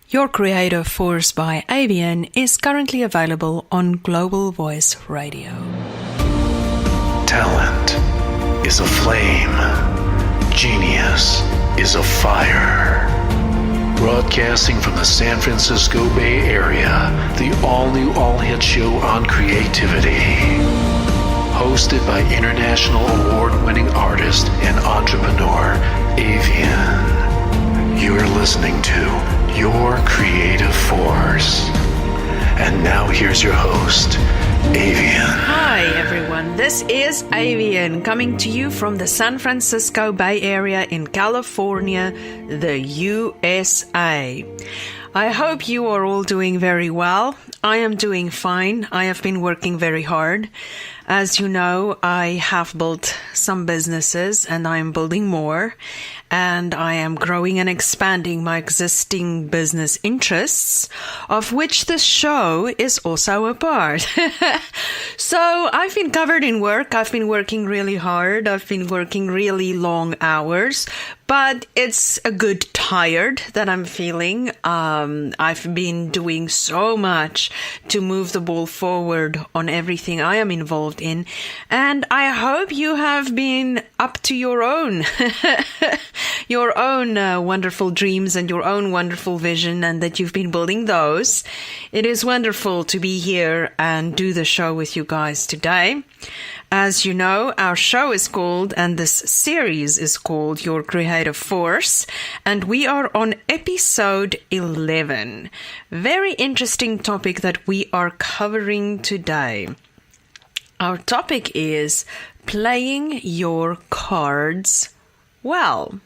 Your Creative Force by Avianne is currently available on Global Voice Radio. Talent is a flame. Genius is a fire. Broadcasting from the San Francisco Bay Area, the all-new all-hit show on creativity. Hosted by international award-winning artist and entrepreneur, Avianne. You're listening to Your Creative Force. And now here's your host, Avianne. Hi everyone, this is Avianne coming to you from the San Francisco Bay Area in California, the USA. I hope you are all doing very well. I am doing fine. I have been working very hard. As you know, I have built some businesses and I am building more. And I am growing and expanding my existing business interests, of which this show is also a part. So I've been covered in work. I've been working really hard. I've been working really long hours. But it's a good tired that I'm feeling. I've been doing so much to move the ball forward on everything I am involved in. And I hope you have been up to your own wonderful dreams and your own wonderful vision, and that you've been building those. It is wonderful to be here and do the show with you guys today. As you know, our show is called, and this series is called, Your Creative Force, and we are on episode 11. Very interesting topic that we are covering today. Our topic is playing your cards well.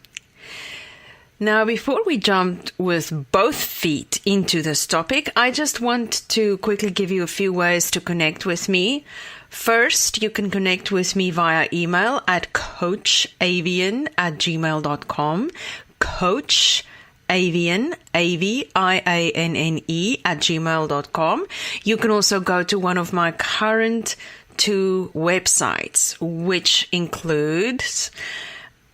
Now, before we jump with both feet into this topic, I just want to quickly give you a few ways to connect with me. First, you can connect with me via email at coachavianne@gmail.com. Coach Avianne, Avianne @gmail.com. You can also go to one of my current 2 websites, which includes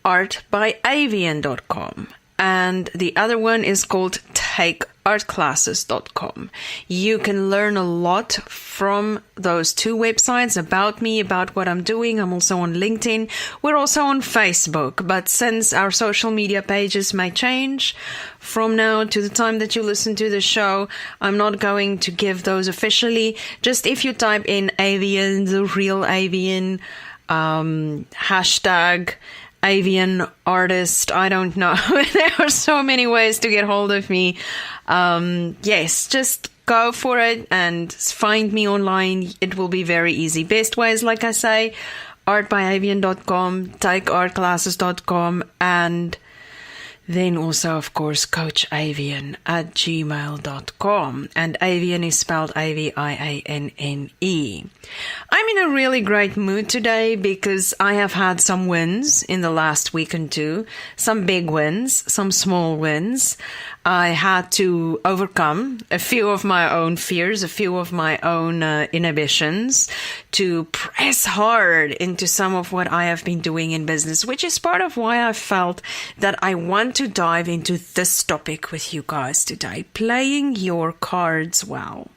artbyavianne.com. And the other one is called takeartclasses.com. You can learn a lot from those 2 websites about me, about what I'm doing. I'm also on LinkedIn. We're also on Facebook. But since our social media pages may change from now to the time that you listen to the show, I'm not going to give those officially. Just if you type in Avianne, the real Avianne, hashtag Avianne artist, I don't know. There are so many ways to get hold of me. Yes, just go for it and find me online. It will be very easy. Best ways, like I say, artbyavianne.com, takeartclasses.com, and then also, of course, coachavianne@gmail.com. And Avianne is spelled Avianne. I'm in a really great mood today because I have had some wins in the last week and 2. Some big wins, some small wins. I had to overcome a few of my own fears, a few of my own inhibitions to press hard into some of what I have been doing in business, which is part of why I felt that I want to dive into this topic with you guys today, playing your cards well.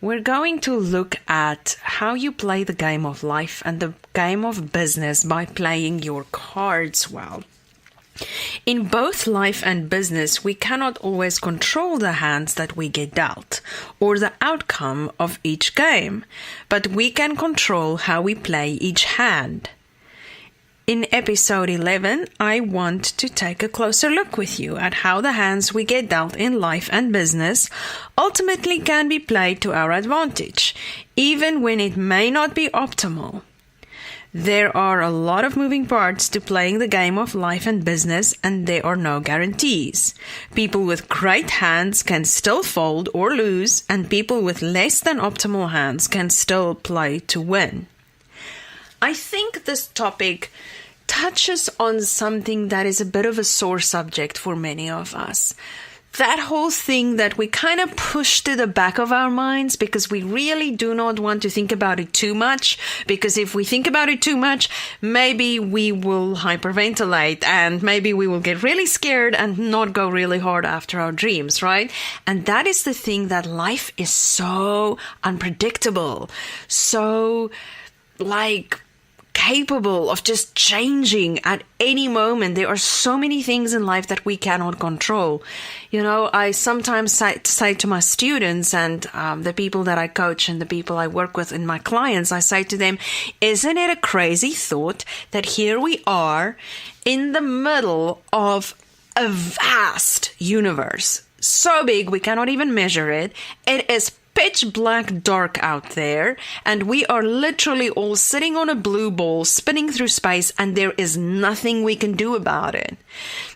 We're going to look at how you play the game of life and the game of business by playing your cards well. In both life and business, we cannot always control the hands that we get dealt or the outcome of each game, but we can control how we play each hand. In episode 11, I want to take a closer look with you at how the hands we get dealt in life and business ultimately can be played to our advantage, even when it may not be optimal. There are a lot of moving parts to playing the game of life and business, and there are no guarantees. People with great hands can still fold or lose, and people with less than optimal hands can still play to win. I think this topic touches on something that is a bit of a sore subject for many of us. that whole thing that we kind of push to the back of our minds because we really do not want to think about it too much. Because if we think about it too much, maybe we will hyperventilate and maybe we will get really scared and not go really hard after our dreams, right? And that is the thing, that life is so unpredictable, so capable of just changing at any moment. There are so many things in life that we cannot control. I sometimes say to my students and the people that I coach and the people I work with and my clients, I say to them, isn't it a crazy thought that here we are in the middle of a vast universe, so big we cannot even measure it. It is pitch black dark out there, and we are literally all sitting on a blue ball spinning through space, and there is nothing we can do about it.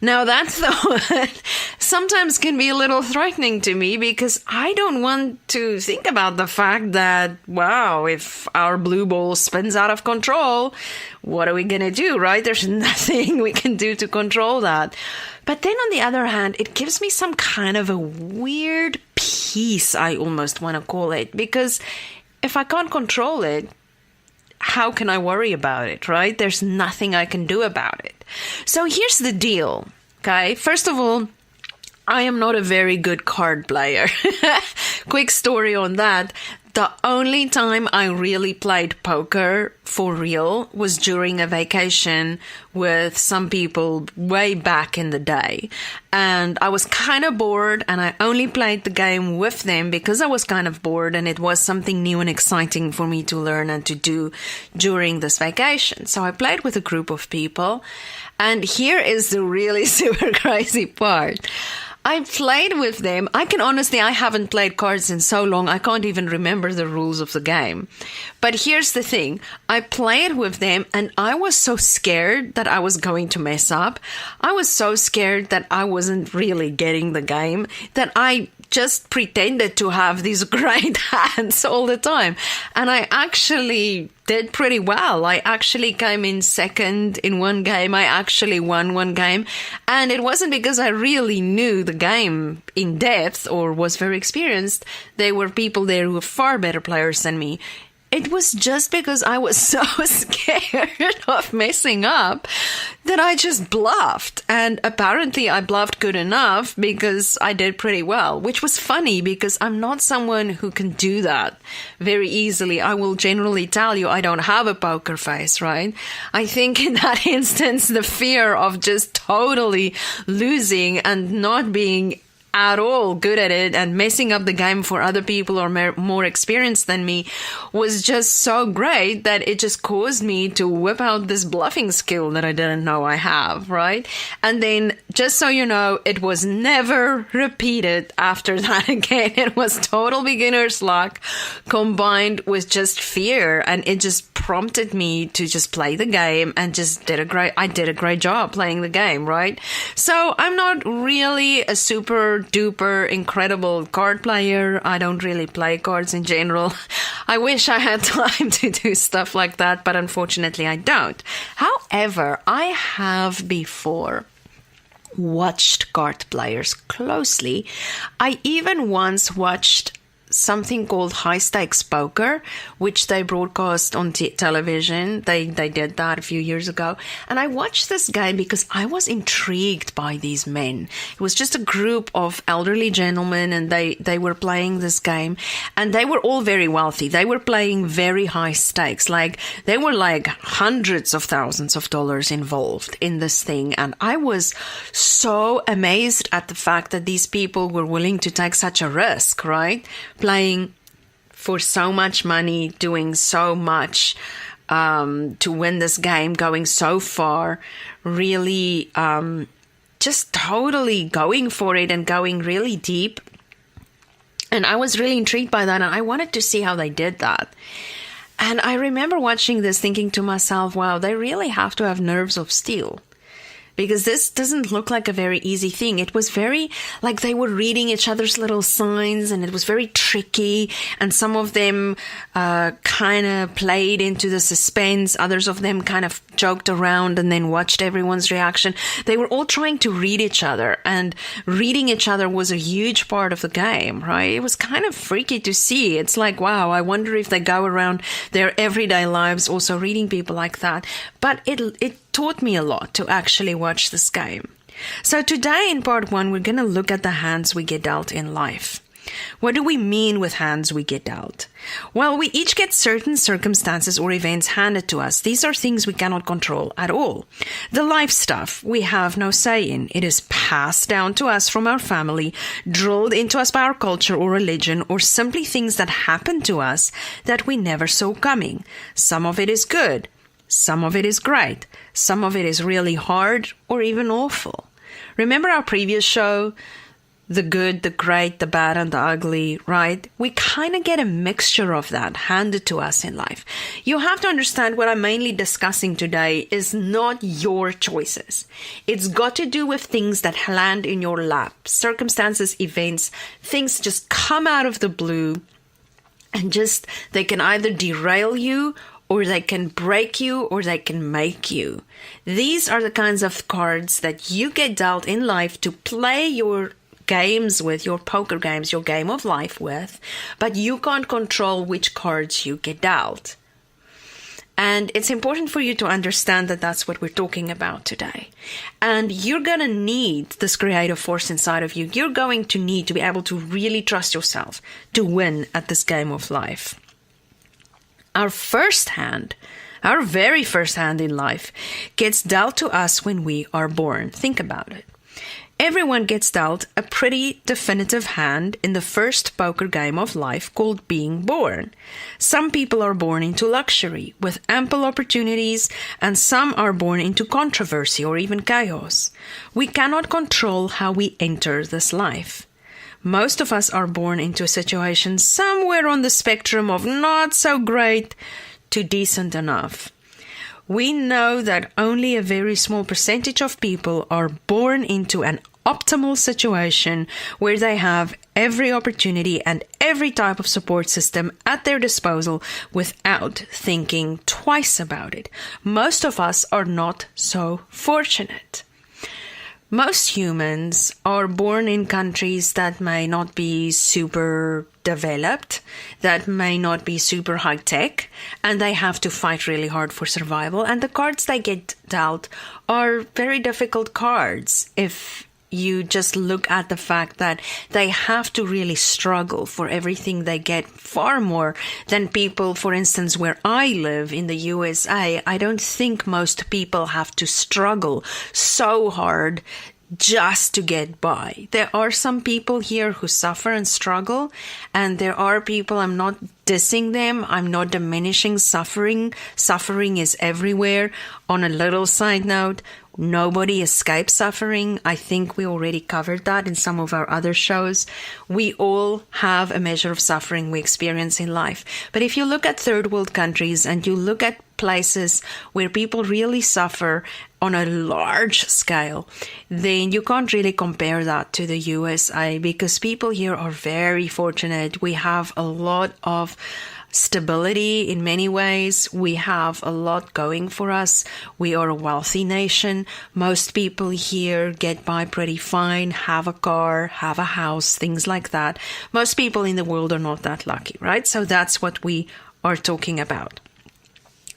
Now that thought sometimes can be a little threatening to me, because I don't want to think about the fact that, wow, if our blue ball spins out of control, what are we going to do, right? There's nothing we can do to control that. But then on the other hand, it gives me some kind of a weird peace, I almost want to call it, because if I can't control it, how can I worry about it, right? There's nothing I can do about it. So here's the deal, okay? First of all, I am not a very good card player. Quick story on that. The only time I really played poker for real was during a vacation with some people way back in the day. And I was kind of bored, and I only played the game with them because I was kind of bored, and it was something new and exciting for me to learn and to do during this vacation. So I played with a group of people, and here is the really super crazy part. I played with them. I haven't played cards in so long, I can't even remember the rules of the game. But here's the thing. I played with them, and I was so scared that I was going to mess up. I was so scared that I wasn't really getting the game, that I just pretended to have these great hands all the time. And I actually did pretty well. I actually came in second in one game. I actually won one game. And it wasn't because I really knew the game in depth or was very experienced. There were people there who were far better players than me. It was just because I was so scared of messing up that I just bluffed. And apparently I bluffed good enough because I did pretty well, which was funny because I'm not someone who can do that very easily. I will generally tell you I don't have a poker face, right? I think in that instance, the fear of just totally losing and not being at all good at it and messing up the game for other people or more experienced than me was just so great that it just caused me to whip out this bluffing skill that I didn't know I have, right? And then, just so you know, it was never repeated after that again. It was total beginner's luck combined with just fear, and it just prompted me to just play the game and just I did a great job playing the game, right? So I'm not really a super duper incredible card player. I don't really play cards in general. I wish I had time to do stuff like that, but unfortunately I don't. However, I have before watched card players closely. I even once watched something called High Stakes Poker, which they broadcast on television. They did that a few years ago. And I watched this game because I was intrigued by these men. It was just a group of elderly gentlemen, and they were playing this game, and they were all very wealthy. They were playing very high stakes. Like, they were like hundreds of thousands of dollars involved in this thing. And I was so amazed at the fact that these people were willing to take such a risk, right? Playing for so much money, doing so much to win this game, going so far, really just totally going for it and going really deep. And I was really intrigued by that, and I wanted to see how they did that. And I remember watching this thinking to myself, wow, they really have to have nerves of steel because this doesn't look like a very easy thing. It was very like they were reading each other's little signs, and it was very tricky. And some of them kind of played into the suspense. Others of them kind of joked around and then watched everyone's reaction. They were all trying to read each other, and reading each other was a huge part of the game, right? It was kind of freaky to see. It's like, wow, I wonder if they go around their everyday lives also reading people like that. But it taught me a lot to actually watch this game. So today in part 1, we're going to look at the hands we get dealt in life. What do we mean with hands we get dealt? Well, we each get certain circumstances or events handed to us. These are things we cannot control at all. The life stuff we have no say in. It is passed down to us from our family, drilled into us by our culture or religion, or simply things that happen to us that we never saw coming. Some of it is good. Some of it is great. Some of it is really hard or even awful. Remember our previous show? The good, the great, the bad, and the ugly, right? We kind of get a mixture of that handed to us in life. You have to understand what I'm mainly discussing today is not your choices. It's got to do with things that land in your lap, circumstances, events, things just come out of the blue, and just they can either derail you, or they can break you, or they can make you. These are the kinds of cards that you get dealt in life to play your games with, your poker games, your game of life with, but you can't control which cards you get dealt. And it's important for you to understand that that's what we're talking about today. And you're going to need this creative force inside of you. You're going to need to be able to really trust yourself to win at this game of life. Our first hand, our very first hand in life, gets dealt to us when we are born. Think about it. Everyone gets dealt a pretty definitive hand in the first poker game of life called being born. Some people are born into luxury with ample opportunities, and some are born into controversy or even chaos. We cannot control how we enter this life. Most of us are born into a situation somewhere on the spectrum of not so great to decent enough. We know that only a very small percentage of people are born into an optimal situation where they have every opportunity and every type of support system at their disposal without thinking twice about it. Most of us are not so fortunate. Most humans are born in countries that may not be super developed, that may not be super high tech, and they have to fight really hard for survival. And the cards they get dealt are very difficult cards if you just look at the fact that they have to really struggle for everything they get, far more than people, for instance, where I live in the USA. I don't think most people have to struggle so hard just to get by. There are some people here who suffer and struggle, and there are people, I'm not dissing them, I'm not diminishing suffering. Suffering is everywhere. On a little side note, nobody escapes suffering. I think we already covered that in some of our other shows. We all have a measure of suffering we experience in life. But if you look at third world countries and you look at places where people really suffer on a large scale, then you can't really compare that to the USA, because people here are very fortunate. We have a lot of stability in many ways. We have a lot going for us. We are a wealthy nation. Most people here get by pretty fine, have a car, have a house, things like that. Most people in the world are not that lucky, right? So that's what we are talking about.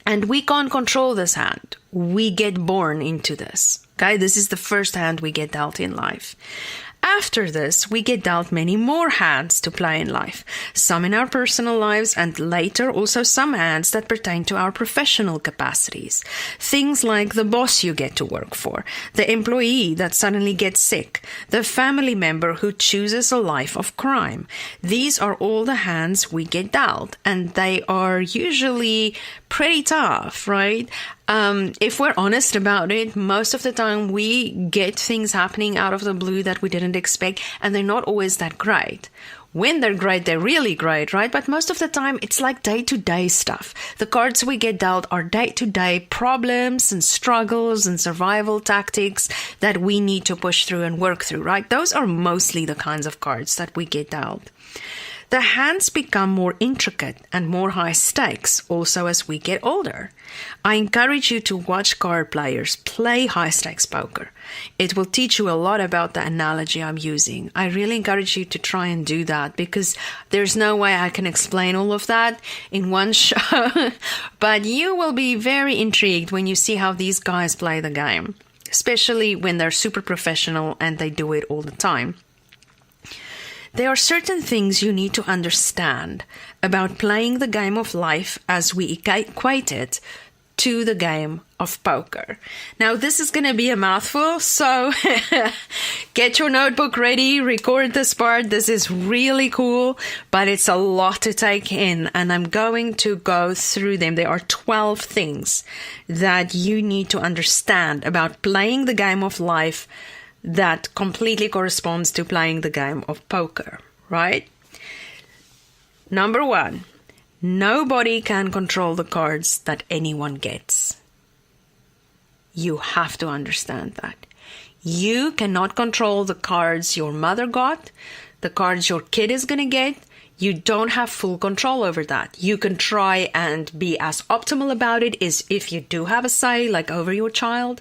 And we can't control this hand. We get born into this. Okay, this is the first hand we get dealt in life. After this, we get dealt many more hands to play in life, some in our personal lives, and later also some hands that pertain to our professional capacities. Things like the boss you get to work for, the employee that suddenly gets sick, the family member who chooses a life of crime. These are all the hands we get dealt, and they are usually pretty tough, right? If we're honest about it, most of the time we get things happening out of the blue that we didn't expect, and they're not always that great. When they're great, they're really great, right? But most of the time, it's like day-to-day stuff. The cards we get dealt are day-to-day problems and struggles and survival tactics that we need to push through and work through, right? Those are mostly the kinds of cards that we get dealt. The hands become more intricate and more high stakes also as we get older. I encourage you to watch card players play high stakes poker. It will teach you a lot about the analogy I'm using. I really encourage you to try and do that because there's no way I can explain all of that in one show. But you will be very intrigued when you see how these guys play the game, especially when they're super professional and they do it all the time. There are certain things you need to understand about playing the game of life as we equate it to the game of poker. Now, this is going to be a mouthful, so get your notebook ready, record this part. This is really cool, but it's a lot to take in, and I'm going to go through them. There are 12 things that you need to understand about playing the game of life that completely corresponds to playing the game of poker, right? Number 1, nobody can control the cards that anyone gets. You have to understand that. You cannot control the cards your mother got, the cards your kid is going to get. You don't have full control over that. You can try and be as optimal about it as if you do have a say, like over your child.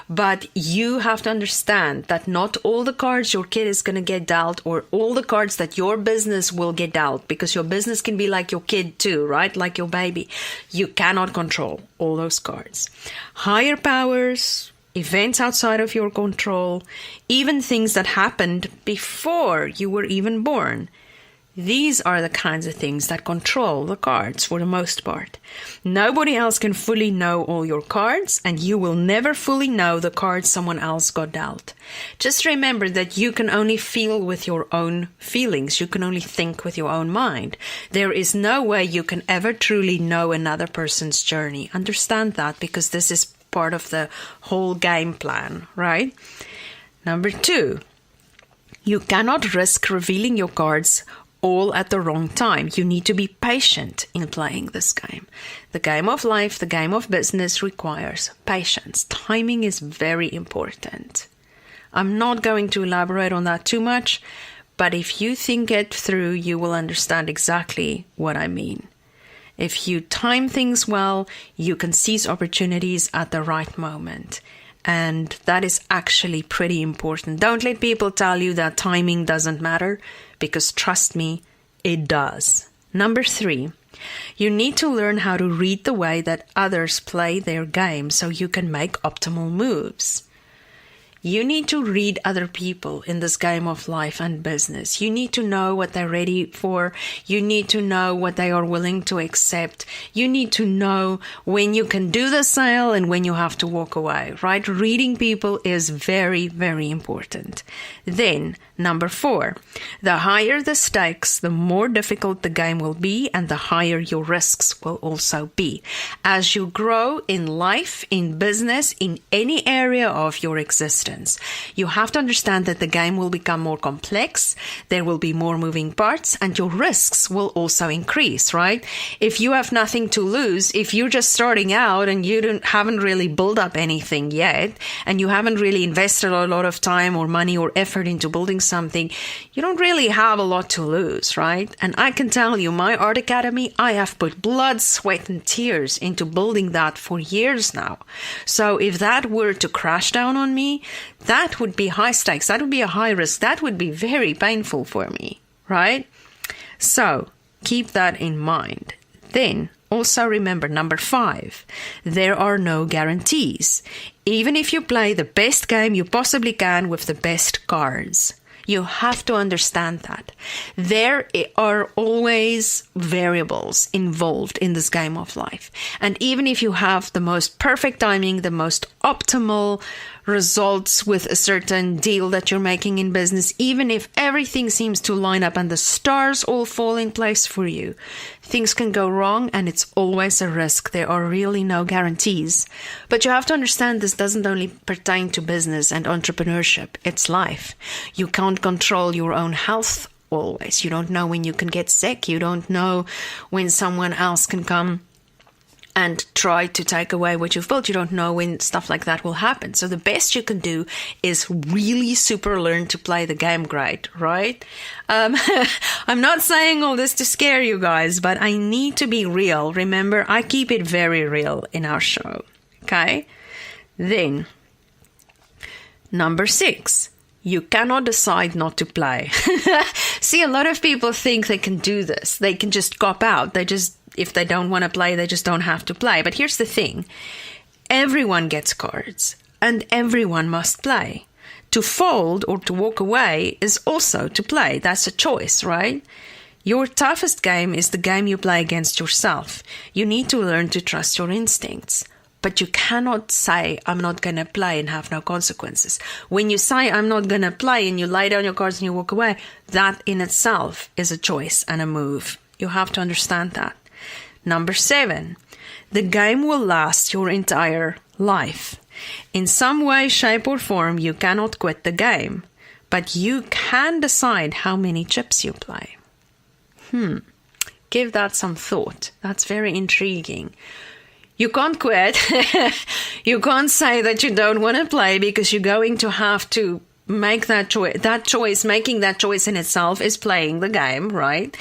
But you have to understand that not all the cards your kid is going to get dealt or all the cards that your business will get dealt, because your business can be like your kid too, right? Like your baby. You cannot control all those cards. Higher powers, events outside of your control, even things that happened before you were even born. These are the kinds of things that control the cards for the most part. Nobody else can fully know all your cards, and you will never fully know the cards someone else got dealt. Just remember that you can only feel with your own feelings. You can only think with your own mind. There is no way you can ever truly know another person's journey. Understand that, because this is part of the whole game plan, right? Number 2, you cannot risk revealing your cards all at the wrong time. You need to be patient in playing this game. The game of life, the game of business requires patience. Timing is very important. I'm not going to elaborate on that too much, but if you think it through, you will understand exactly what I mean. If you time things well, you can seize opportunities at the right moment. And that is actually pretty important. Don't let people tell you that timing doesn't matter, because trust me, it does. Number 3, you need to learn how to read the way that others play their game so you can make optimal moves. You need to read other people in this game of life and business. You need to know what they're ready for. You need to know what they are willing to accept. You need to know when you can do the sale and when you have to walk away, right? Reading people is very, very important. Then, number 4, the higher the stakes, the more difficult the game will be, and the higher your risks will also be. As you grow in life, in business, in any area of your existence, you have to understand that the game will become more complex, there will be more moving parts, and your risks will also increase, right? If you have nothing to lose, if you're just starting out and you haven't really built up anything yet, and you haven't really invested a lot of time or money or effort into building something, you don't really have a lot to lose, right? And I can tell you, my art academy, I have put blood, sweat, and tears into building that for years now. So if that were to crash down on me, that would be high stakes. That would be a high risk. That would be very painful for me, right? So keep that in mind. Then also remember, number 5, there are no guarantees. Even if you play the best game you possibly can with the best cards, you have to understand that. There are always variables involved in this game of life. And even if you have the most perfect timing, the most optimal results with a certain deal that you're making in business, even if everything seems to line up and the stars all fall in place for you, things can go wrong, and it's always a risk. There are really no guarantees. But you have to understand this doesn't only pertain to business and entrepreneurship, it's life. You can't control your own health always. You don't know when you can get sick. You don't know when someone else can come and try to take away what you've built. You don't know when stuff like that will happen. So the best you can do is really super learn to play the game great, right? I'm not saying all this to scare you guys, but I need to be real. Remember, I keep it very real in our show. Okay? Then, number 6. You cannot decide not to play. See, a lot of people think they can do this. They can just cop out. If they don't want to play, they just don't have to play. But here's the thing. Everyone gets cards, and everyone must play. To fold or to walk away is also to play. That's a choice, right? Your toughest game is the game you play against yourself. You need to learn to trust your instincts. But you cannot say, I'm not going to play and have no consequences. When you say, I'm not going to play, and you lay down your cards and you walk away, that in itself is a choice and a move. You have to understand that. Number 7, the game will last your entire life. In some way, shape, or form, you cannot quit the game, but you can decide how many chips you play. Give that some thought. That's very intriguing. You can't quit. You can't say that you don't want to play because you're going to have to make that choice. Making that choice in itself is playing the game, right?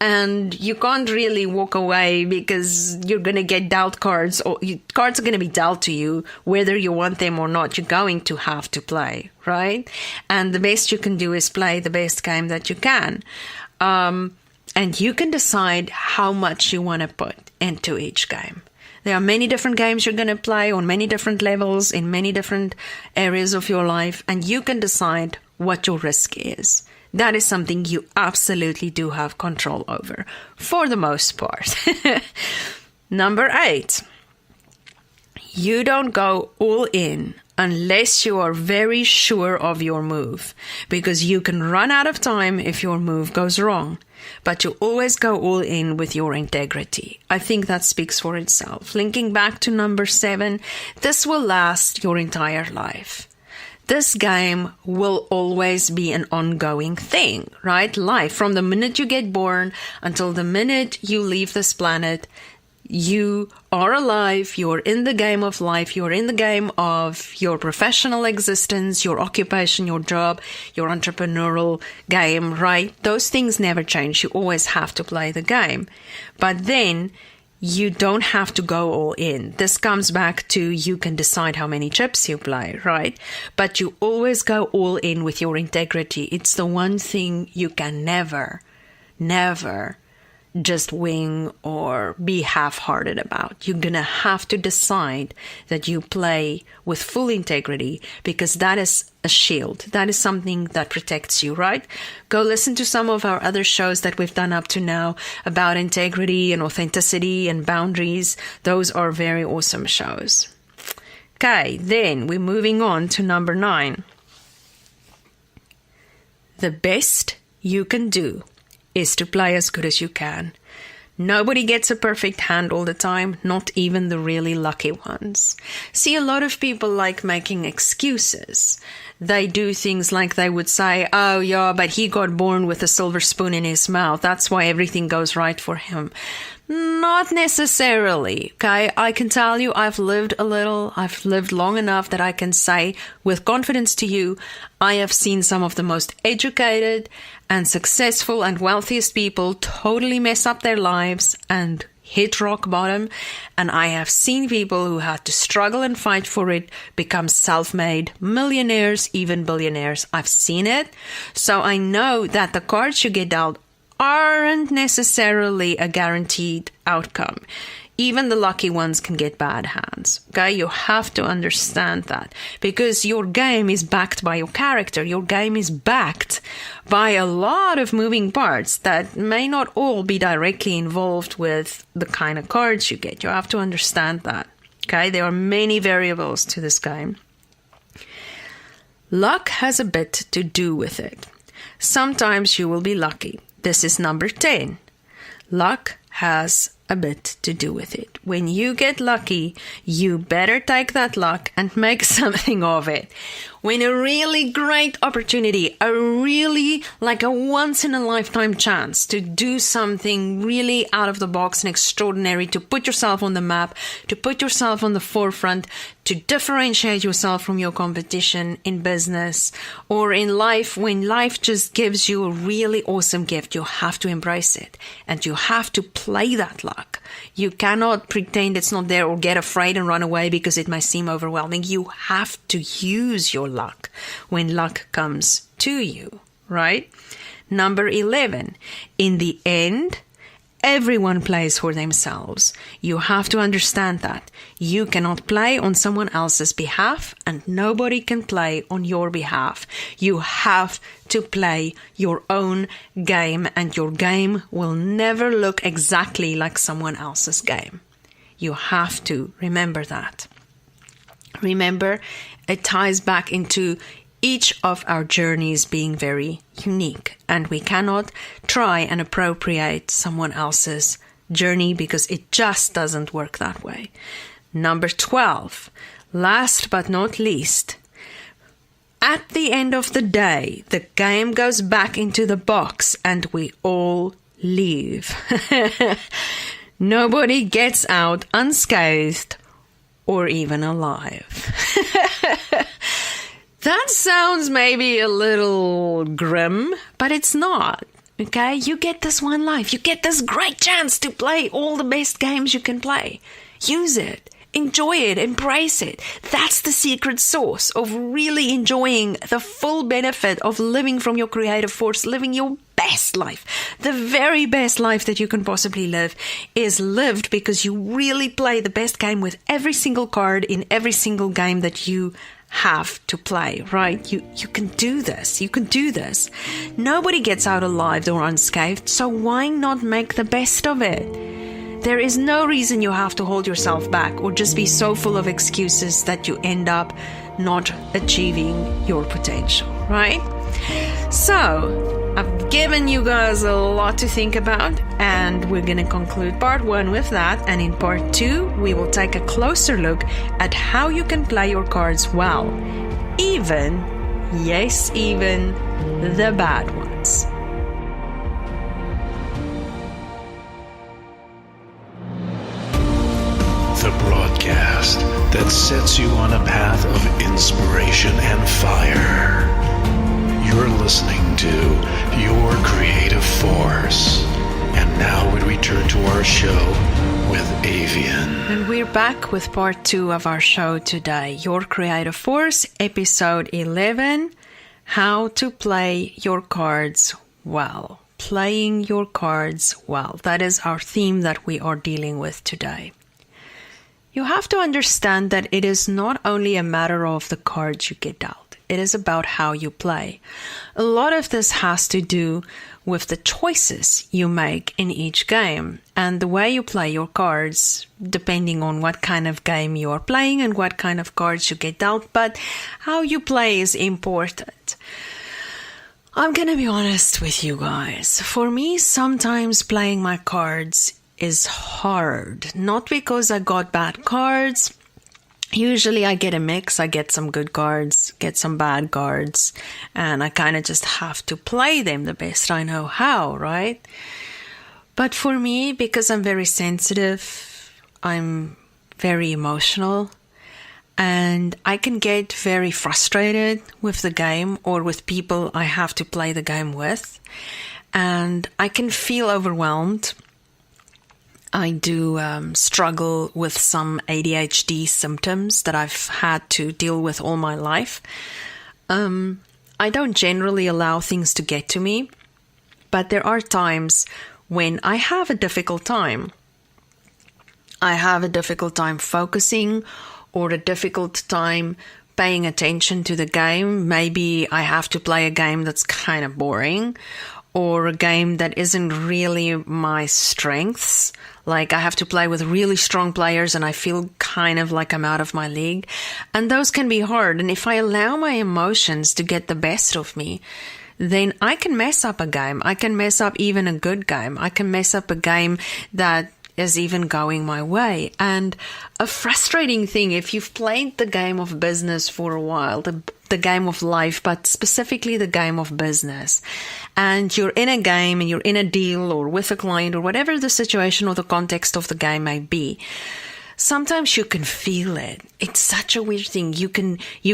And you can't really walk away because you're going to get dealt cards, or cards are going to be dealt to you whether you want them or not. You're going to have to play, right? And the best you can do is play the best game that you can. And you can decide how much you want to put into each game. There are many different games you're going to play on many different levels in many different areas of your life, and you can decide what your risk is. That is something you absolutely do have control over, for the most part. Number 8, you don't go all in unless you are very sure of your move, because you can run out of time if your move goes wrong. But you always go all in with your integrity. I think that speaks for itself. Linking back to number 7, this will last your entire life. This game will always be an ongoing thing, right? Life, from the minute you get born until the minute you leave this planet, you are alive, you're in the game of life, you're in the game of your professional existence, your occupation, your job, your entrepreneurial game, right? Those things never change. You always have to play the game. But then you don't have to go all in. This comes back to you can decide how many chips you play, right? But you always go all in with your integrity. It's the one thing you can never just wing or be half-hearted about. You're going to have to decide that you play with full integrity, because that is a shield. That is something that protects you, right? Go listen to some of our other shows that we've done up to now about integrity and authenticity and boundaries. Those are very awesome shows. Okay, then we're moving on to number 9. The best you can do is to play as good as you can. Nobody gets a perfect hand all the time, not even the really lucky ones. See, a lot of people like making excuses. They do things like they would say, oh yeah, but he got born with a silver spoon in his mouth. That's why everything goes right for him. Not necessarily, okay? I can tell you I've lived a little. I've lived long enough that I can say with confidence to you, I have seen some of the most educated and successful and wealthiest people totally mess up their lives and hit rock bottom. And I have seen people who had to struggle and fight for it become self-made millionaires, even billionaires. I've seen it. So I know that the cards you get dealt aren't necessarily a guaranteed outcome. Even the lucky ones can get bad hands. Okay, you have to understand that, because your game is backed by your character. Your game is backed by a lot of moving parts that may not all be directly involved with the kind of cards you get. You have to understand that. Okay, there are many variables to this game. Luck has a bit to do with it. Sometimes you will be lucky. This is number 10. Luck has a bit to do with it. When you get lucky, you better take that luck and make something of it. When a really great opportunity, a really like a once in a lifetime chance to do something really out of the box and extraordinary, to put yourself on the map, to put yourself on the forefront, to differentiate yourself from your competition in business or in life, when life just gives you a really awesome gift, you have to embrace it and you have to play that luck. You cannot pretend it's not there or get afraid and run away because it may seem overwhelming. You have to use your luck when luck comes to you, right? Number 11, in the end, everyone plays for themselves. You have to understand that. You cannot play on someone else's behalf and nobody can play on your behalf. You have to play your own game and your game will never look exactly like someone else's game. You have to remember that. Remember, it ties back into each of our journeys being very unique, and we cannot try and appropriate someone else's journey because it just doesn't work that way. Number 12, last but not least, at the end of the day, the game goes back into the box and we all leave. Nobody gets out unscathed or even alive. That sounds maybe a little grim, but it's not. Okay, you get this one life. You get this great chance to play all the best games you can play. Use it. Enjoy it. Embrace it. That's the secret sauce of really enjoying the full benefit of living from your creative force, living your best life. The very best life that you can possibly live is lived because you really play the best game with every single card in every single game that you have to play, right? You can do this. You can do this. Nobody gets out alive or unscathed, so why not make the best of it? There is no reason you have to hold yourself back or just be so full of excuses that you end up not achieving your potential, right? So, I've given you guys a lot to think about, and we're going to conclude part 1 with that. And in part 2, we will take a closer look at how you can play your cards well, even, yes, even the bad ones. The broadcast that sets you on a path of inspiration and fire. You're listening to Your Creative Force. And now we return to our show with Avianne. And we're back with part 2 of our show today. Your Creative Force, episode 11, How to Play Your Cards Well. Playing your cards well. That is our theme that we are dealing with today. You have to understand that it is not only a matter of the cards you get dealt. It is about how you play. A lot of this has to do with the choices you make in each game and the way you play your cards, depending on what kind of game you are playing and what kind of cards you get dealt. But how you play is important. I'm going to be honest with you guys. For me, sometimes playing my cards is hard. Not because I got bad cards. Usually I get a mix. I get some good cards, get some bad cards, and I kind of just have to play them the best I know how, right? But for me, because I'm very sensitive, I'm very emotional, and I can get very frustrated with the game or with people I have to play the game with, and I can feel overwhelmed. I do struggle with some ADHD symptoms that I've had to deal with all my life. I don't generally allow things to get to me, but there are times when I have a difficult time. I have a difficult time focusing or a difficult time paying attention to the game. Maybe I have to play a game that's kind of boring or a game that isn't really my strengths. Like I have to play with really strong players and I feel kind of like I'm out of my league. And those can be hard. And if I allow my emotions to get the best of me, then I can mess up a game. I can mess up even a good game. I can mess up a game that is even going my way. And a frustrating thing, if you've played the game of business for a while, the game of life, but specifically the game of business, and you're in a game and you're in a deal or with a client or whatever the situation or the context of the game may be, sometimes you can feel it. It's such a weird thing. You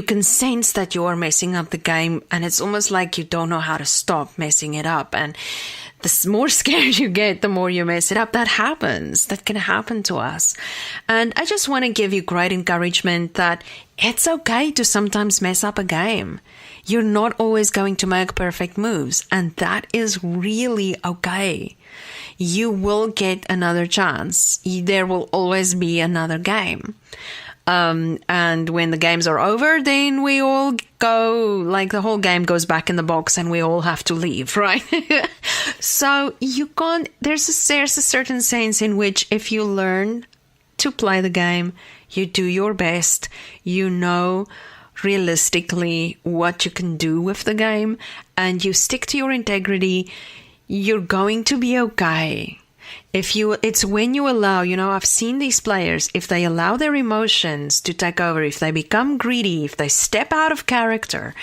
can sense that you are messing up the game, and it's almost like you don't know how to stop messing it up. And the more scared you get, the more you mess it up. That happens. That can happen to us. And I just want to give you great encouragement that it's okay to sometimes mess up a game. You're not always going to make perfect moves, and that is really okay. You will get another chance. There will always be another game. And when the games are over, then we all go, like the whole game goes back in the box and we all have to leave, right? So you can't, there's a certain sense in which if you learn to play the game, you do your best, you know realistically what you can do with the game, and you stick to your integrity, you're going to be okay. It's when you allow, I've seen these players, if they allow their emotions to take over, if they become greedy, if they step out of character,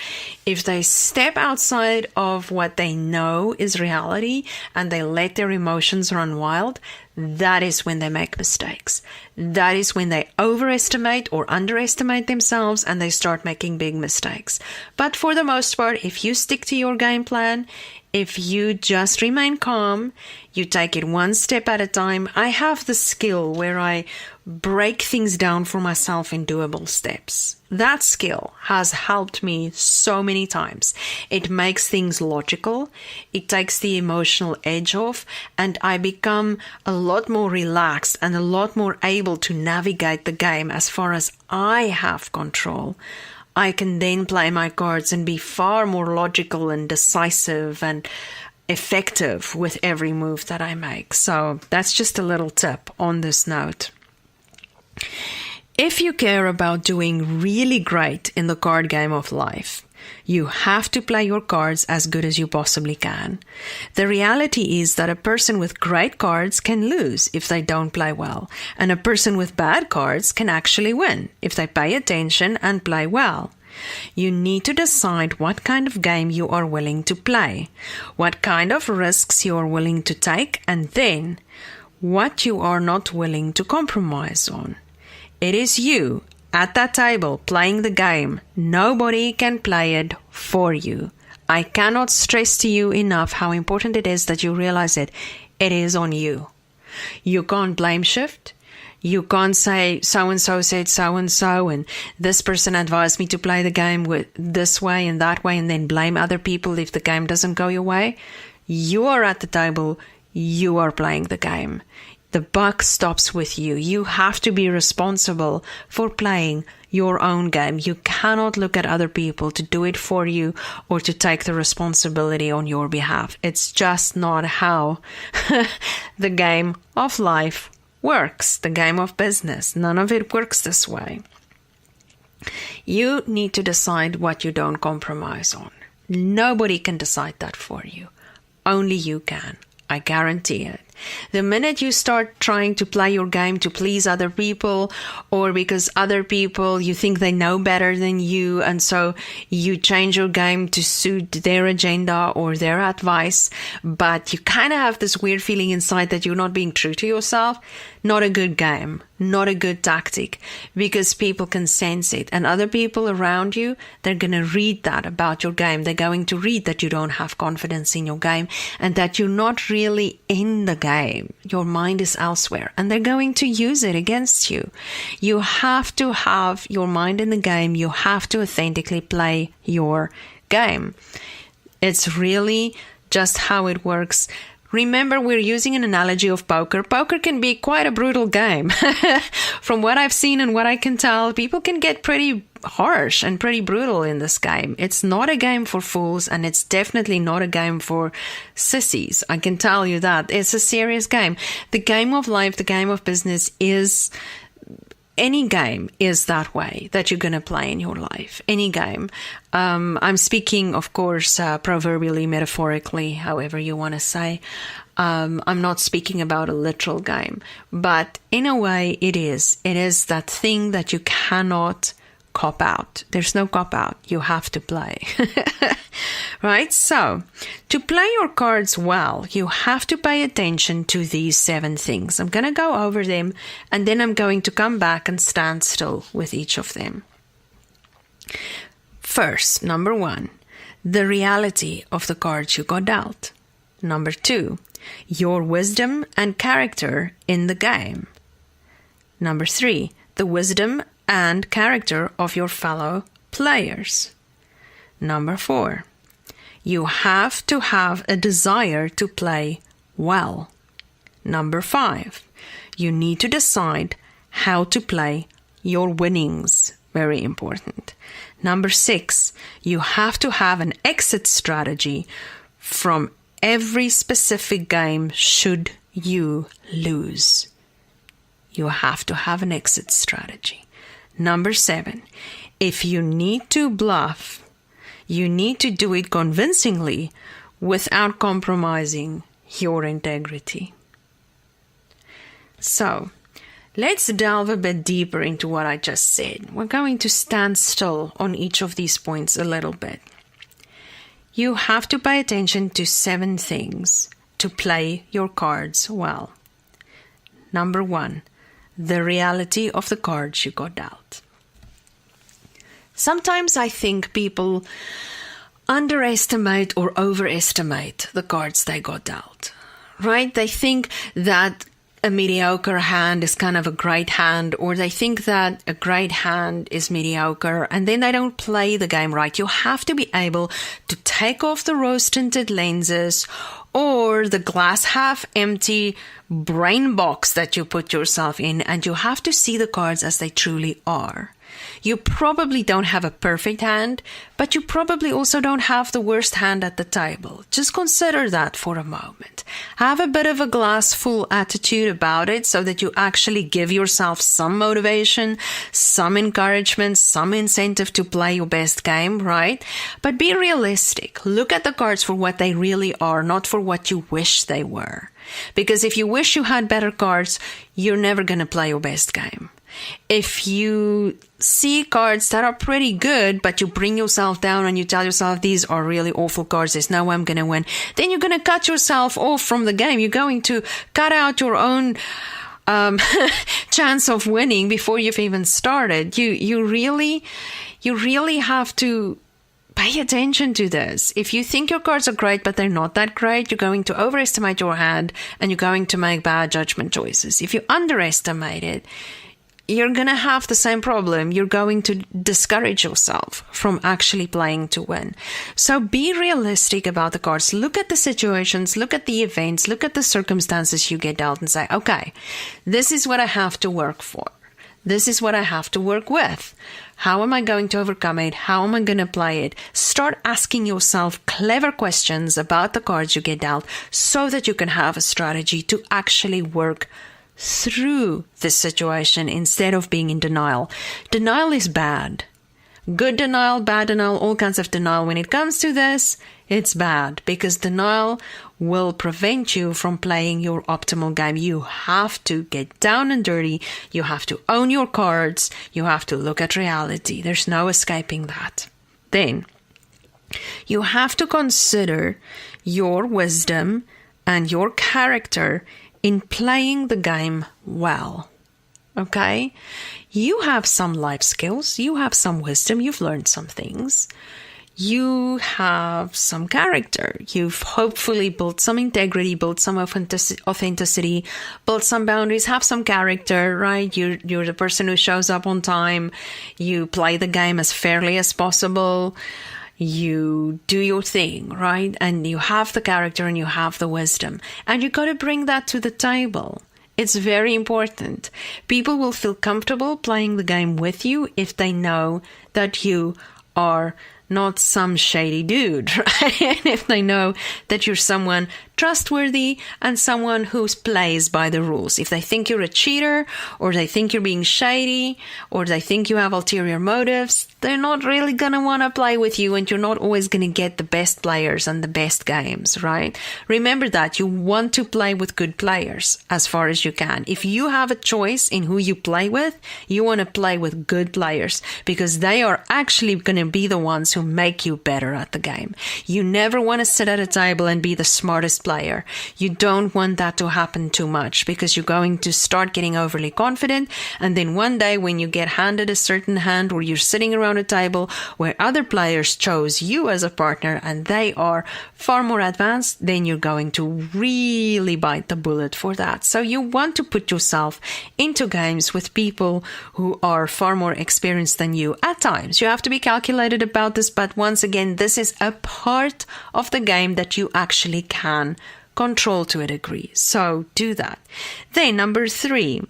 if they step outside of what they know is reality and they let their emotions run wild, that is when they make mistakes. That is when they overestimate or underestimate themselves and they start making big mistakes. But for the most part, if you stick to your game plan, if you just remain calm, you take it one step at a time. I have the skill where I break things down for myself in doable steps. That skill has helped me so many times. It makes things logical. It takes the emotional edge off, and I become a lot more relaxed and a lot more able to navigate the game as far as I have control. I can then play my cards and be far more logical and decisive and effective with every move that I make. So that's just a little tip on this note. If you care about doing really great in the card game of life, you have to play your cards as good as you possibly can. The reality is that a person with great cards can lose if they don't play well, and a person with bad cards can actually win if they pay attention and play well. You need to decide what kind of game you are willing to play, what kind of risks you are willing to take, and then what you are not willing to compromise on. It is you at that table playing the game. Nobody can play it for you. I cannot stress to you enough how important it is that you realize it. It is on you. You can't blame shift. You can't say so-and-so said so-and-so and this person advised me to play the game with this way and that way and then blame other people if the game doesn't go your way. You are at the table. You are playing the game. The buck stops with you. You have to be responsible for playing your own game. You cannot look at other people to do it for you or to take the responsibility on your behalf. It's just not how the game of life works, the game of business. None of it works this way. You need to decide what you don't compromise on. Nobody can decide that for you. Only you can. I guarantee it. The minute you start trying to play your game to please other people, or because other people, you think they know better than you, and so you change your game to suit their agenda or their advice, but you kind of have this weird feeling inside that you're not being true to yourself, not a good game, not a good tactic, because people can sense it. And other people around you, they're going to read that about your game. They're going to read that you don't have confidence in your game and that you're not really in the game. Your mind is elsewhere, and they're going to use it against you. You have to have your mind in the game. You have to authentically play your game. It's really just how it works. Remember, we're using an analogy of poker. Poker can be quite a brutal game. From what I've seen and what I can tell, people can get pretty harsh and pretty brutal in this game. It's not a game for fools, and it's definitely not a game for sissies. I can tell you that. It's a serious game. The game of life, the game of business is... Any game is that way that you're going to play in your life. Any game. I'm speaking, of course, proverbially, metaphorically, however you want to say. I'm not speaking about a literal game. But in a way, it is. It is that thing that you cannot cop out. There's no cop out. You have to play. Right? So, to play your cards well, you have to pay attention to these 7 things. I'm going to go over them, and then I'm going to come back and stand still with each of them. First, number 1, the reality of the cards you got dealt. Number 2, your wisdom and character in the game. Number 3, the wisdom and character of your fellow players. Number 4, you have to have a desire to play well. Number 5, you need to decide how to play your winnings. Very important. Number 6, you have to have an exit strategy from every specific game should you lose. You have to have an exit strategy. Number 7, if you need to bluff, you need to do it convincingly without compromising your integrity. So, let's delve a bit deeper into what I just said. We're going to stand still on each of these points a little bit. You have to pay attention to 7 things to play your cards well. Number 1, the reality of the cards you got dealt. Sometimes I think people underestimate or overestimate the cards they got dealt, right? They think that a mediocre hand is kind of a great hand, or they think that a great hand is mediocre, and then they don't play the game right. You have to be able to take off the rose-tinted lenses or the glass half empty brain box that you put yourself in, and you have to see the cards as they truly are. You probably don't have a perfect hand, but you probably also don't have the worst hand at the table. Just consider that for a moment. Have a bit of a glass full attitude about it so that you actually give yourself some motivation, some encouragement, some incentive to play your best game, right? But be realistic. Look at the cards for what they really are, not for what you wish they were. Because if you wish you had better cards, you're never going to play your best game. If you see cards that are pretty good, but you bring yourself down and you tell yourself, these are really awful cards, there's no way I'm going to win, then you're going to cut yourself off from the game. You're going to cut out your own chance of winning before you've even started. You really have to pay attention to this. If you think your cards are great, but they're not that great, you're going to overestimate your hand and you're going to make bad judgment choices. If you underestimate it, you're going to have the same problem. You're going to discourage yourself from actually playing to win. So be realistic about the cards. Look at the situations, look at the events, look at the circumstances you get dealt and say, okay, this is what I have to work for. This is what I have to work with. How am I going to overcome it? How am I going to play it? Start asking yourself clever questions about the cards you get dealt so that you can have a strategy to actually work through this situation instead of being in denial. Denial is bad. Good denial, bad denial, all kinds of denial. When it comes to this, it's bad because denial will prevent you from playing your optimal game. You have to get down and dirty. You have to own your cards. You have to look at reality. There's no escaping that. Then, you have to consider your wisdom and your character in playing the game well. Okay? You have some life skills. You have some wisdom. You've learned some things. You have some character. You've hopefully built some integrity, built some authenticity, built some boundaries, have some character, right? You're the person who shows up on time. You play the game as fairly as possible. You do your thing, right? And you have the character and you have the wisdom. And you got to bring that to the table. It's very important. People will feel comfortable playing the game with you if they know that you are not some shady dude, right? And if they know that you're someone trustworthy and someone who plays by the rules. If they think you're a cheater, or they think you're being shady, or they think you have ulterior motives, they're not really going to want to play with you, and you're not always going to get the best players and the best games, right? Remember that you want to play with good players as far as you can. If you have a choice in who you play with, you want to play with good players, because they are actually going to be the ones who make you better at the game. You never want to sit at a table and be the smartest player. You don't want that to happen too much, because you're going to start getting overly confident, and then one day when you get handed a certain hand, or you're sitting around a table where other players chose you as a partner and they are far more advanced, then you're going to really bite the bullet for that. So you want to put yourself into games with people who are far more experienced than you. At times you have to be calculated about this, but once again, this is a part of the game that you actually can control to a degree. So do that. Then number 3,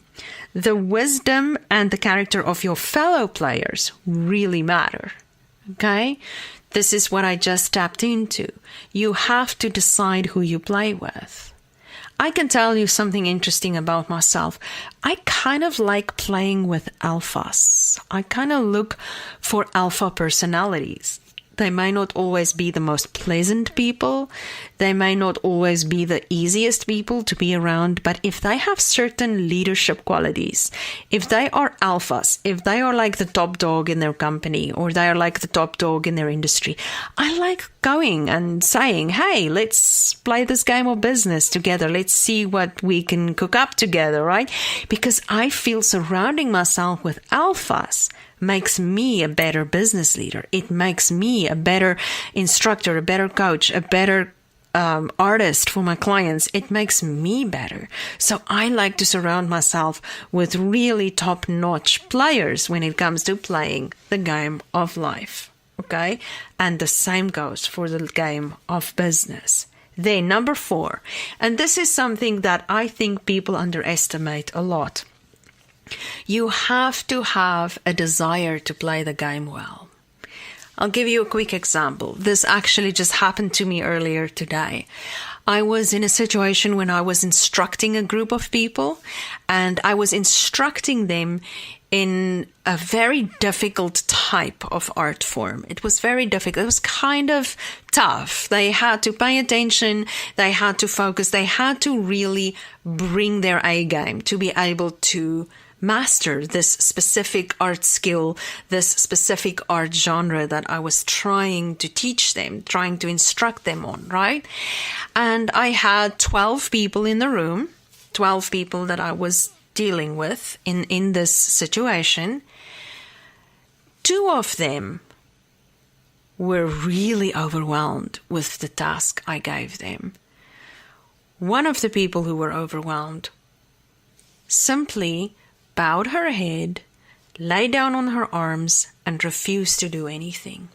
the wisdom and the character of your fellow players really matter. Okay? This is what I just tapped into. You have to decide who you play with. I can tell you something interesting about myself. I kind of like playing with alphas. I kind of look for alpha personalities. They may not always be the most pleasant people. They may not always be the easiest people to be around. But if they have certain leadership qualities, if they are alphas, if they are like the top dog in their company, or they are like the top dog in their industry, I like going and saying, hey, let's play this game of business together. Let's see what we can cook up together, right? Because I feel surrounding myself with alphas makes me a better business leader. It makes me a better instructor, a better coach, a better artist for my clients. It makes me better. So I like to surround myself with really top-notch players when it comes to playing the game of life. Okay? And the same goes for the game of business. Then number 4, and this is something that I think people underestimate a lot. You have to have a desire to play the game well. I'll give you a quick example. This actually just happened to me earlier today. I was in a situation when I was instructing a group of people, and I was instructing them in a very difficult type of art form. It was very difficult. It was kind of tough. They had to pay attention. They had to focus. They had to really bring their A game to be able to master this specific art skill, this specific art genre that I was trying to teach them, trying to instruct them on, right? And I had 12 people in the room, 12 people that I was dealing with in this situation. 2 of them were really overwhelmed with the task I gave them. One of the people who were overwhelmed simply bowed her head, lay down on her arms, and refused to do anything.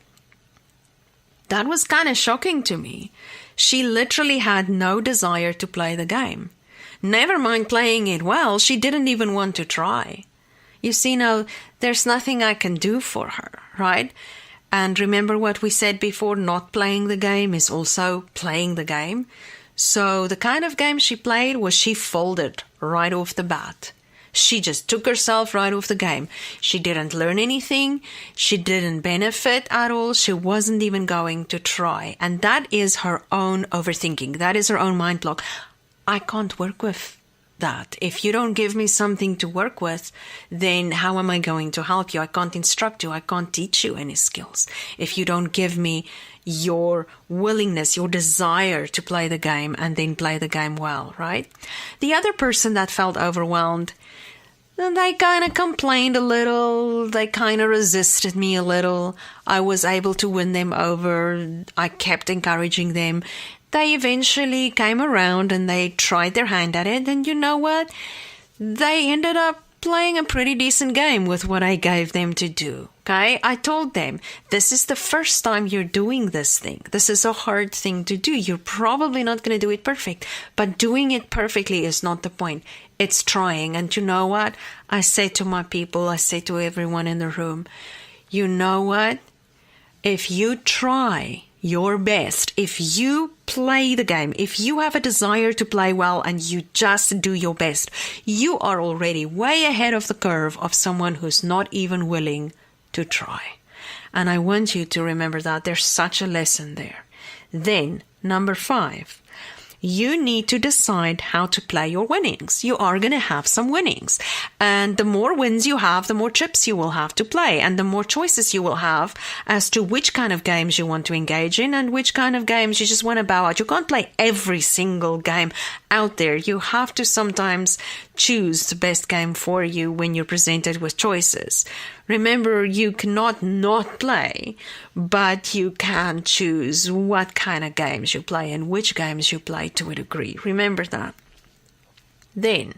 That was kind of shocking to me. She literally had no desire to play the game. Never mind playing it well, she didn't even want to try. You see, now, there's nothing I can do for her, right? And remember what we said before, not playing the game is also playing the game. So the kind of game she played was she folded right off the bat. She just took herself right off the game. She didn't learn anything. She didn't benefit at all. She wasn't even going to try. And that is her own overthinking. That is her own mind block. I can't work with that. If you don't give me something to work with, then how am I going to help you? I can't instruct you. I can't teach you any skills. If you don't give me your willingness, your desire to play the game and then play the game well, right? The other person that felt overwhelmed, they kind of complained a little. They kind of resisted me a little. I was able to win them over. I kept encouraging them. They eventually came around and they tried their hand at it. And you know what? They ended up playing a pretty decent game with what I gave them to do. Okay, I told them, this is the first time you're doing this thing. This is a hard thing to do. You're probably not going to do it perfect, but doing it perfectly is not the point. It's trying. And you know what? I say to my people, I say to everyone in the room, you know what? If you try your best, if you play the game, if you have a desire to play well and you just do your best, you are already way ahead of the curve of someone who's not even willing to try. And I want you to remember that there's such a lesson there. Then, number 5. You need to decide how to play your winnings. You are going to have some winnings. And the more wins you have, the more chips you will have to play. And the more choices you will have as to which kind of games you want to engage in and which kind of games you just want to bow out. You can't play every single game out there. You have to sometimes choose the best game for you when you're presented with choices. Remember, you cannot not play, but you can choose what kind of games you play and which games you play to a degree. Remember that. Then,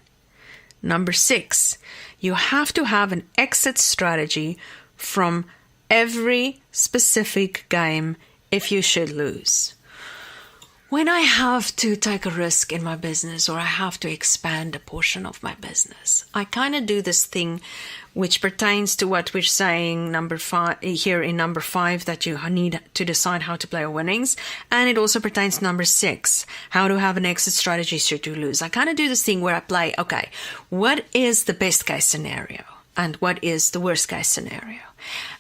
number 6, you have to have an exit strategy from every specific game if you should lose. When I have to take a risk in my business or I have to expand a portion of my business, I kind of do this thing which pertains to what we're saying number 5 here in number 5, that you need to decide how to play your winnings. And it also pertains to number 6, how to have an exit strategy should you lose. I kind of do this thing where I play, okay, what is the best case scenario and what is the worst case scenario?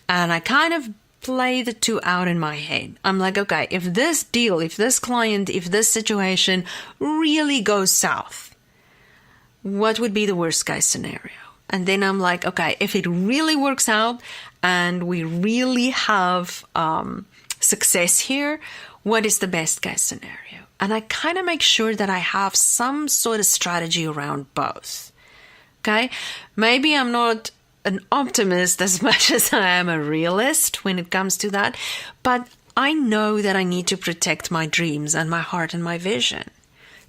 And I kind of play the two out in my head. I'm like, okay, if this deal, if this client, if this situation really goes south, what would be the worst case scenario? And then I'm like, okay, if it really works out and we really have success here, what is the best case scenario? And I kind of make sure that I have some sort of strategy around both. Okay, maybe I'm not an optimist as much as I am a realist when it comes to that, but I know that I need to protect my dreams and my heart and my vision.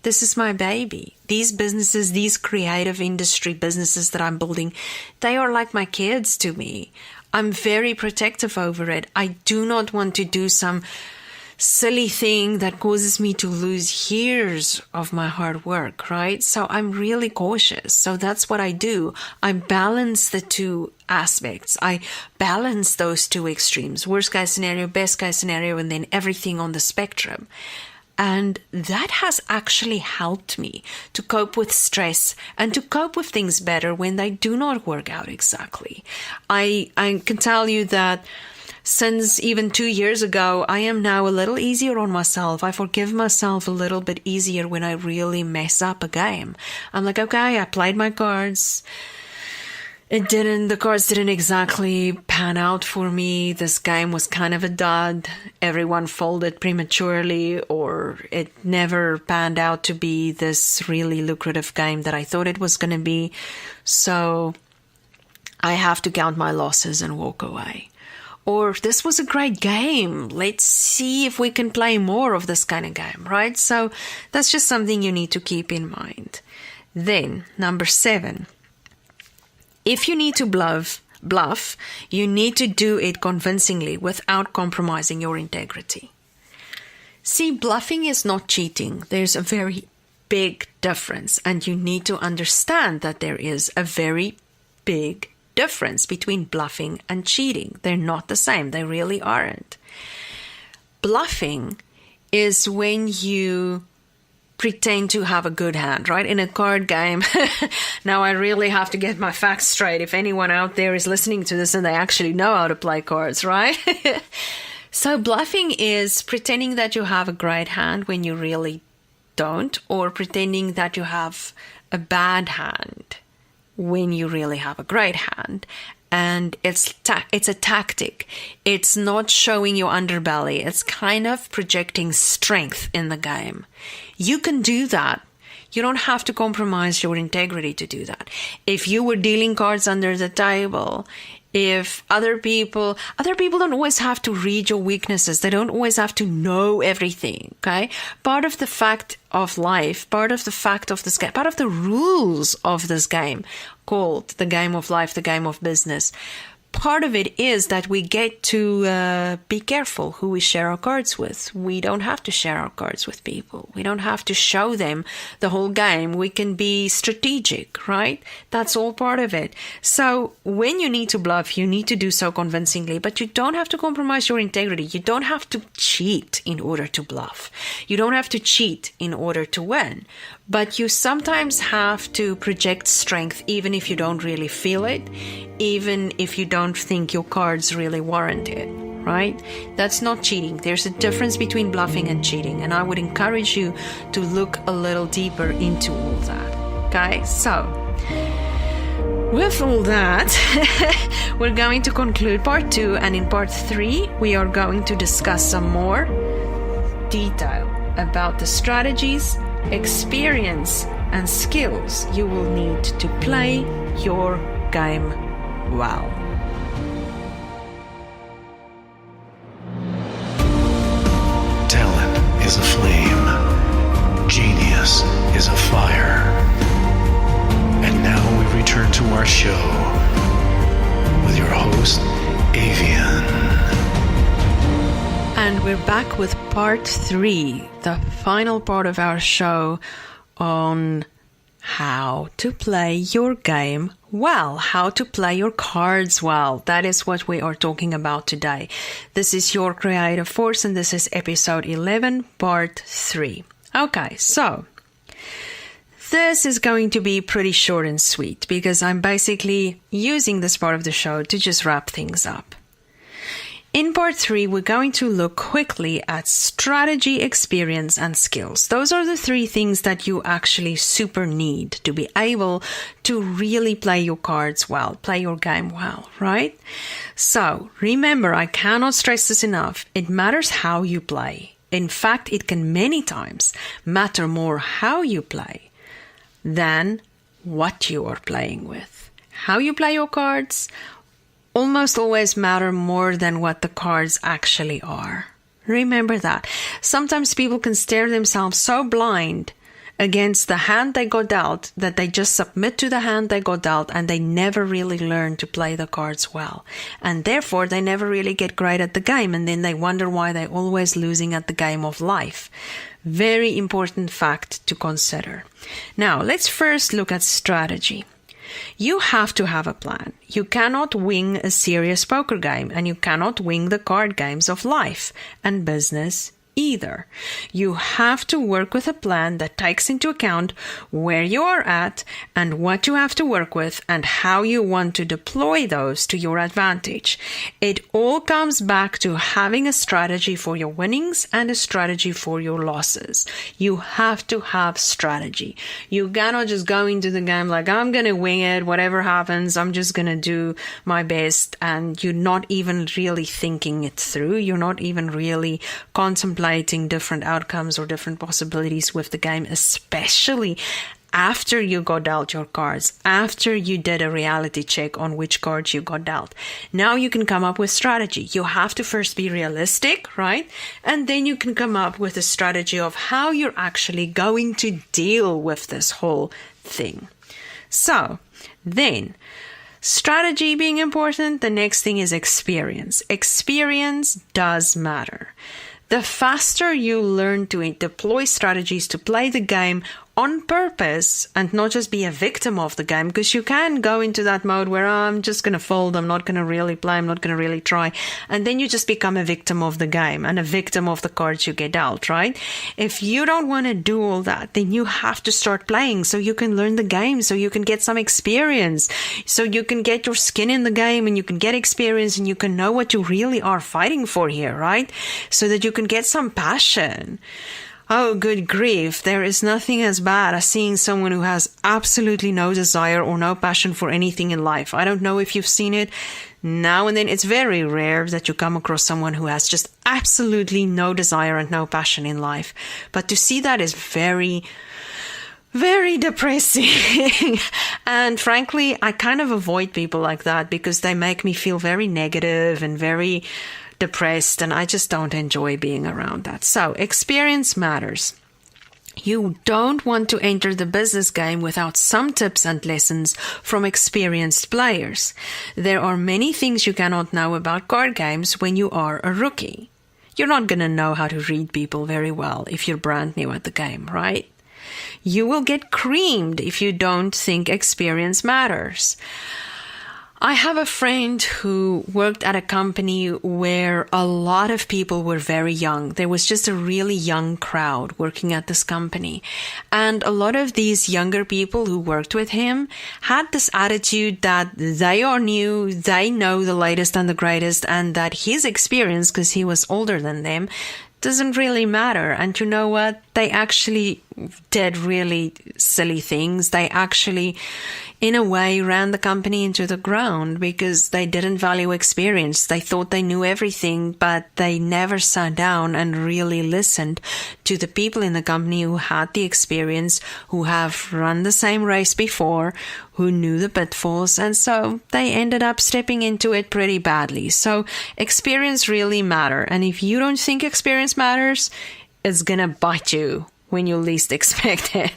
This is my baby. These businesses, these creative industry businesses that I'm building, they are like my kids to me. I'm very protective over it. I do not want to do some silly thing that causes me to lose years of my hard work, right? So I'm really cautious. So that's what I do. I balance the two aspects. I balance those two extremes, worst case scenario, best case scenario, and then everything on the spectrum. And that has actually helped me to cope with stress and to cope with things better when they do not work out exactly. I can tell you that since even 2 years ago, I am now a little easier on myself. I forgive myself a little bit easier when I really mess up a game. I'm like, okay, I played my cards. The cards didn't exactly pan out for me. This game was kind of a dud. Everyone folded prematurely, or it never panned out to be this really lucrative game that I thought it was going to be. So I have to count my losses and walk away. Or this was a great game. Let's see if we can play more of this kind of game, right? So that's just something you need to keep in mind. Then, number 7. If you need to bluff, you need to do it convincingly without compromising your integrity. See, bluffing is not cheating. There's a very big difference, and you need to understand that there is a very big difference between bluffing and cheating. They're not the same. They really aren't. Bluffing is when you pretend to have a good hand, right? In a card game. Now I really have to get my facts straight. If anyone out there is listening to this and they actually know how to play cards, right? So bluffing is pretending that you have a great hand when you really don't, or pretending that you have a bad hand when you really have a great hand. And it's a tactic. It's not showing your underbelly. It's kind of projecting strength in the game. You can do that. You don't have to compromise your integrity to do that. If you were dealing cards under the table If other people don't always have to read your weaknesses. They don't always have to know everything. Okay. Part of the fact of life, part of the fact of this game, part of the rules of this game called the game of life, the game of business. Part of it is that we get to be careful who we share our cards with. We don't have to share our cards with people. We don't have to show them the whole game. We can be strategic, right? That's all part of it. So when you need to bluff, you need to do so convincingly, but you don't have to compromise your integrity. You don't have to cheat in order to bluff. You don't have to cheat in order to win. But you sometimes have to project strength even if you don't really feel it, even if you don't think your cards really warrant it, right? That's not cheating. There's a difference between bluffing and cheating, and I would encourage you to look a little deeper into all that, okay? So, with all that, we're going to conclude part 2, and in part 3, we are going to discuss some more detail about the strategies, experience and skills you will need to play your game well. Talent is a flame. Genius is a fire. And now we return to our show with your host, Avianne. And we're back with part 3, the final part of our show on how to play your game well, how to play your cards well. That is what we are talking about today. This is Your Creative Force, and this is episode 11, part 3. Okay, so this is going to be pretty short and sweet because I'm basically using this part of the show to just wrap things up. In part 3, we're going to look quickly at strategy, experience, and skills. Those are the 3 things that you actually super need to be able to really play your cards well, play your game well, right? So remember, I cannot stress this enough. It matters how you play. In fact, it can many times matter more how you play than what you are playing with. How you play your cards almost always matter more than what the cards actually are. Remember that. Sometimes people can stare themselves so blind against the hand they got dealt that they just submit to the hand they got dealt and they never really learn to play the cards well. And therefore, they never really get great at the game, and then they wonder why they're always losing at the game of life. Very important fact to consider. Now, let's first look at strategy. You have to have a plan. You cannot wing a serious poker game, and you cannot wing the card games of life and business either. You have to work with a plan that takes into account where you are at and what you have to work with and how you want to deploy those to your advantage. It all comes back to having a strategy for your winnings and a strategy for your losses. You have to have strategy. You cannot just go into the game like, I'm going to wing it, whatever happens, I'm just going to do my best, and you're not even really thinking it through. You're not even really contemplating different outcomes or different possibilities with the game, especially after you got dealt your cards, after you did a reality check on which cards you got dealt. Now you can come up with strategy. You have to first be realistic, right? And then you can come up with a strategy of how you're actually going to deal with this whole thing. So then, strategy being important, the next thing is experience. Experience does matter. The faster you learn to deploy strategies to play the game on purpose and not just be a victim of the game, because you can go into that mode where I'm just going to fold, I'm not going to really play, I'm not going to really try, and then you just become a victim of the game and a victim of the cards you get dealt, right? If you don't want to do all that, then you have to start playing so you can learn the game, so you can get some experience, so you can get your skin in the game and you can get experience and you can know what you really are fighting for here, right? So that you can get some passion. Oh, good grief. There is nothing as bad as seeing someone who has absolutely no desire or no passion for anything in life. I don't know if you've seen it. Now and then, it's very rare that you come across someone who has just absolutely no desire and no passion in life. But to see that is very, very depressing. And frankly, I kind of avoid people like that because they make me feel very negative and very depressed, and I just don't enjoy being around that. So experience matters. You don't want to enter the business game without some tips and lessons from experienced players. There are many things you cannot know about card games when you are a rookie. You're not going to know how to read people very well if you're brand new at the game, right? You will get creamed if you don't think experience matters. I have a friend who worked at a company where a lot of people were very young. There was just a really young crowd working at this company. And a lot of these younger people who worked with him had this attitude that they are new, they know the latest and the greatest, and that his experience, because he was older than them, doesn't really matter. And you know what? They actually did really silly things. They actually, in a way, ran the company into the ground because they didn't value experience. They thought they knew everything, but they never sat down and really listened to the people in the company who had the experience, who have run the same race before, who knew the pitfalls, and so they ended up stepping into it pretty badly. So experience really matter, and if you don't think experience matters, it's gonna bite you when you least expect it.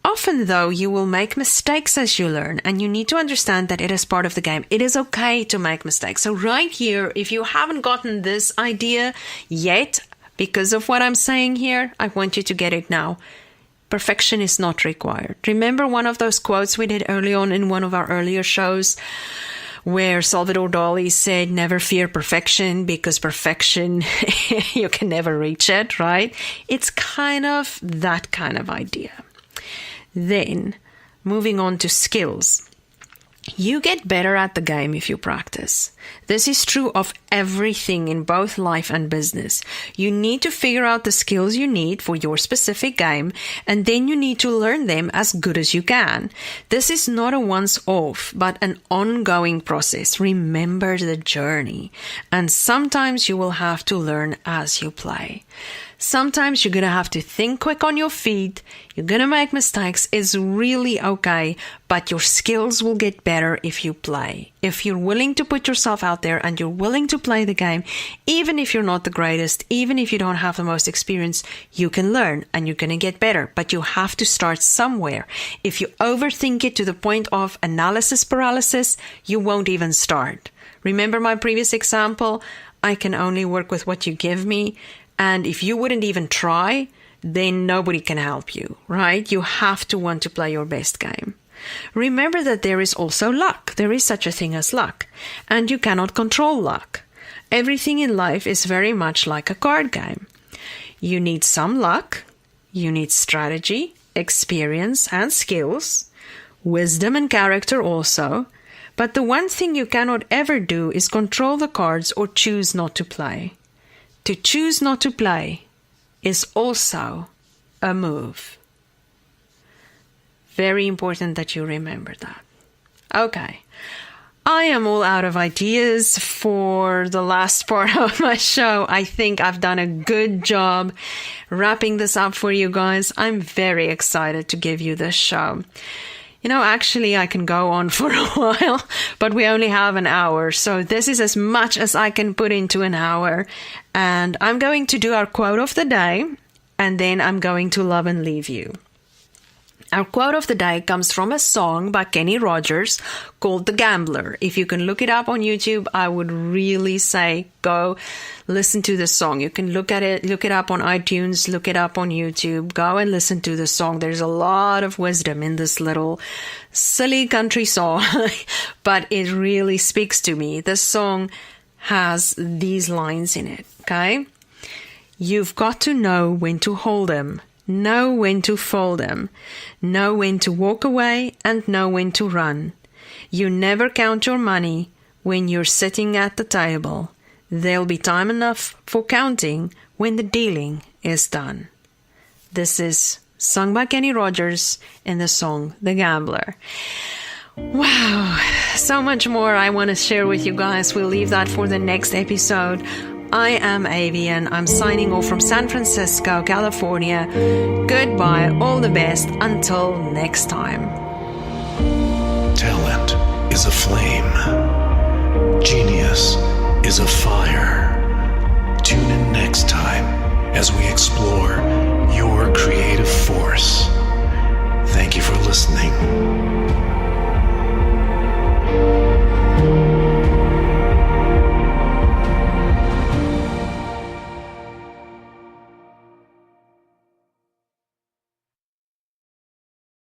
Often, though, you will make mistakes as you learn, and you need to understand that it is part of the game. It is okay to make mistakes. So right here, if you haven't gotten this idea yet, because of what I'm saying here, I want you to get it now. Perfection is not required. Remember one of those quotes we did early on in one of our earlier shows where Salvador Dali said, never fear perfection because perfection, you can never reach it, right? It's kind of that kind of idea. Then, moving on to skills. You get better at the game if you practice. This is true of everything in both life and business. You need to figure out the skills you need for your specific game, and then you need to learn them as good as you can. This is not a once-off, but an ongoing process. Remember the journey. And sometimes you will have to learn as you play. Sometimes you're going to have to think quick on your feet. You're going to make mistakes. It's really okay, but your skills will get better if you play. If you're willing to put yourself out there and you're willing to play the game, even if you're not the greatest, even if you don't have the most experience, you can learn and you're going to get better, but you have to start somewhere. If you overthink it to the point of analysis paralysis, you won't even start. Remember my previous example? I can only work with what you give me. And if you wouldn't even try, then nobody can help you, right? You have to want to play your best game. Remember that there is also luck. There is such a thing as luck. And you cannot control luck. Everything in life is very much like a card game. You need some luck. You need strategy, experience, and skills. Wisdom and character also. But the one thing you cannot ever do is control the cards or choose not to play. To choose not to play is also a move. Very important that you remember that. Okay. I am all out of ideas for the last part of my show. I think I've done a good job wrapping this up for you guys. I'm very excited to give you this show. You know, actually, I can go on for a while, but we only have an hour. So this is as much as I can put into an hour. And I'm going to do our quote of the day, and then I'm going to love and leave you. Our quote of the day comes from a song by Kenny Rogers called The Gambler. If you can look it up on YouTube, I would really say go listen to the song. You can look it up on iTunes, look it up on YouTube. Go and listen to the song. There's a lot of wisdom in this little silly country song, but it really speaks to me. The song has these lines in it, okay? You've got to know when to hold them. Know when to fold them, know when to walk away, and know when to run. You never count your money when you're sitting at the table. There'll be time enough for counting when the dealing is done. This is sung by Kenny Rogers in the song The Gambler. Wow, so much more I want to share with you guys. We'll leave that for the next episode. I am Avianne. I'm signing off from San Francisco, California. Goodbye, all the best, until next time. Talent is a flame. Genius is a fire. Tune in next time as we explore